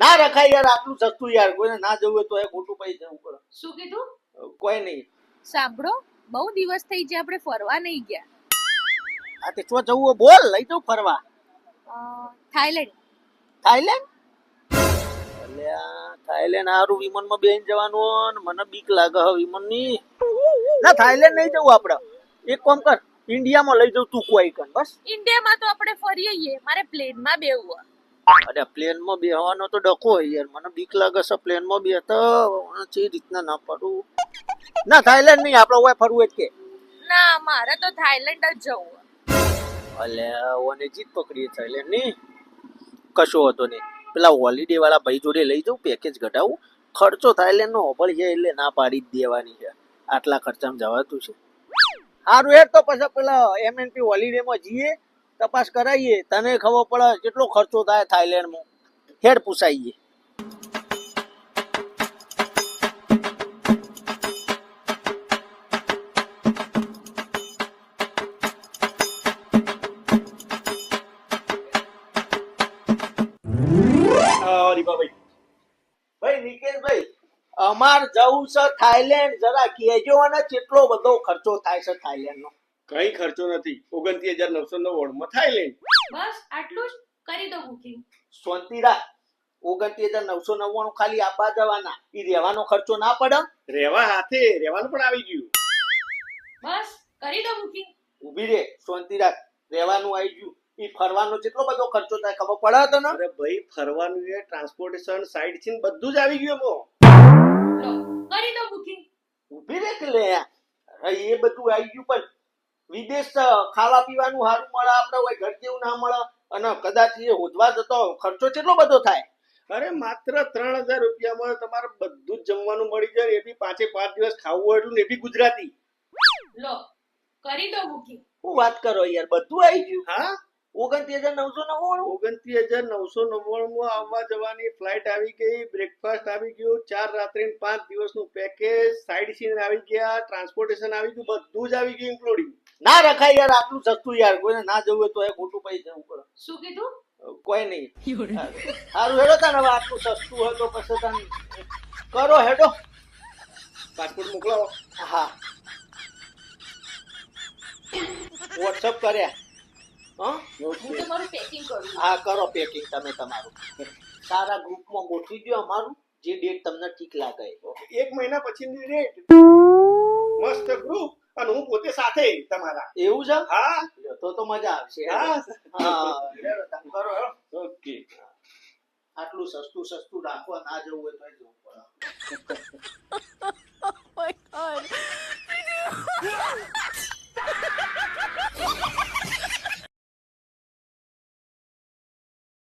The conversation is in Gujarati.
ના રખાય યાર, આટલું સસ્તું યાર, કોઈને ના જવું હોય તો એ ખોટું પૈ જવું પડે. શું કીધું? કોઈ નહીં. સાંભળો, બહુ દિવસ થઈ ગયા આપણે ફરવા નહીં ગયા. આ તે ચો જવું હોય બોલ, લઈ જાઉં ફરવા. થાઈલેન્ડ. થાઈલેન્ડ? અલ્યા થાઈલેન્ડ હારું વિમાનમાં બેહીને જવાનું, ને મને બીક લાગે હવે વિમાનની. ના થાઈલેન્ડ નહીં જવું આપણે. એક કામ કર, ઇન્ડિયામાં લઈ જાઉં તું કોઈ કન બસ. ઇન્ડિયામાં તો આપણે ફરીએ, મારે પ્લેનમાં બેહવું. અરે પ્લેનમાં બેહવાનો તો ડકો હોય યાર, મને બીક લાગે છે પ્લેનમાં બેહતો જે રીતના ના પડું. ના થાઈલેન્ડ નહીં, આપણે ઓય ફરવું જ કે. ના, મારે તો થાઈલેન્ડ જ જવું. અલ્યા ઓને જીત પકડીએ થાઈલેન્ડ ની. કશો હતો નહીં, પેલા હોલિડે વાળા ભાઈ જોડે લઈ જાઉં, પેકેજ ઘટાવું. ખર્ચો થાઈલેન્ડ નો હોબળ છે એટલે ના પાડી જ દેવાની છે, આટલા ખર્ચામાં જવાતું છે. સારું હેડ તો પછી પેલા એમએનપી હોલિડે માં જઈએ, તપાસ કરાવીએ, તને ખબર પડે કેટલો ખર્ચો થાય થાઈલેન્ડમાં. હેડ પૂછાઈએ. ભાઈ નિકેશભાઈ, અમાર જવું છે થાઈલેન્ડ, જરા કહેજો ને કેટલો બધો ખર્ચો થાય છે થાઈલેન્ડ નો. કઈ ખર્ચો નથી, 29,999 માં થાઈલેન્ડ. બસ આટલું જ કરી દો બુકિંગ. શાંતિ રાખ, 29,999 ખાલી આબા જવાના, ઈ રહેવાનો ખર્ચો ના પડે. રેવા હાથે રેવાનું પણ આવી ગયું. બસ કરી દો બુકિંગ. ઉભી રે, શાંતિ રાખ, રહેવાનું આવી ગયું. ઈ ફરવાનો કેટલો બધો ખર્ચો થાય ખબર પડે તને? અરે ભાઈ ફરવાનું છે, ટ્રાન્સપોર્ટેશન, સાઇટ સીન બધું જ આવી ગયું એમાં. લો કરી દો બુકિંગ. ઉભી રે કે લે, અરે એ બધું આવી ગયું, પણ વિદેશ ખાવા પીવાનું સારું મળે, આપણે હોય ઘર જેવું ના મળે, અને કદાચ એ હોદવા જતો ખર્ચો કેટલો બધો થાય. અરે માત્ર 3,000 રૂપિયામાં તમારે બધું જ જમવાનું મળી જાય, એ બી 5 દિવસ ખાવું હોય એટલું, ને એ બી ગુજરાતી. લો કરી દો બુકિંગ. શું વાત કરો યાર, બધું આવી ગયું. હા, 29,999. 29,999 માં આવવા જવાની ફ્લાઇટ આવી ગઈ, બ્રેકફાસ્ટ આવી ગયું, 4 રાત્રિ 5 દિવસનું પેકેજ, સાઇડ સીન આવી ગયા, ટ્રાન્સપોર્ટેશન આવી ગયું, બધું જ આવી ગયું ઇન્ક્લુડિંગ. ના રખાય યાર, આટલું સસ્તું યાર, કોઈને ના જવું હોય તો એ ખોટું પૈ જવું પડે. શું કીધું? કોઈ નહીં. સારું હેડો તને, હવે આટલું સસ્તું હોય તો પછી તને કરો હેડો. પાસપોર્ટ મોકલાવો. હા વોટ્સઅપ કર્યા. હા હું તમારું પેકિંગ કરું. હા કરો પેકિંગ તમે તમારું. સારા ગ્રુપમાં ગોઠવી દો અમારું, જે ડેટ તમને ઠીક લાગે. 1 મહિના પછીની ડેટ. મસ્ત ગ્રુપ, અને હું પોતે સાથે તમારા. એવું છે? હા તો મજા આવશે. હા હા હેડો તમે કરો હેડો. ઓકે. આટલું સસ્તું રાખવા ના જવું હોય તો જવું પડે.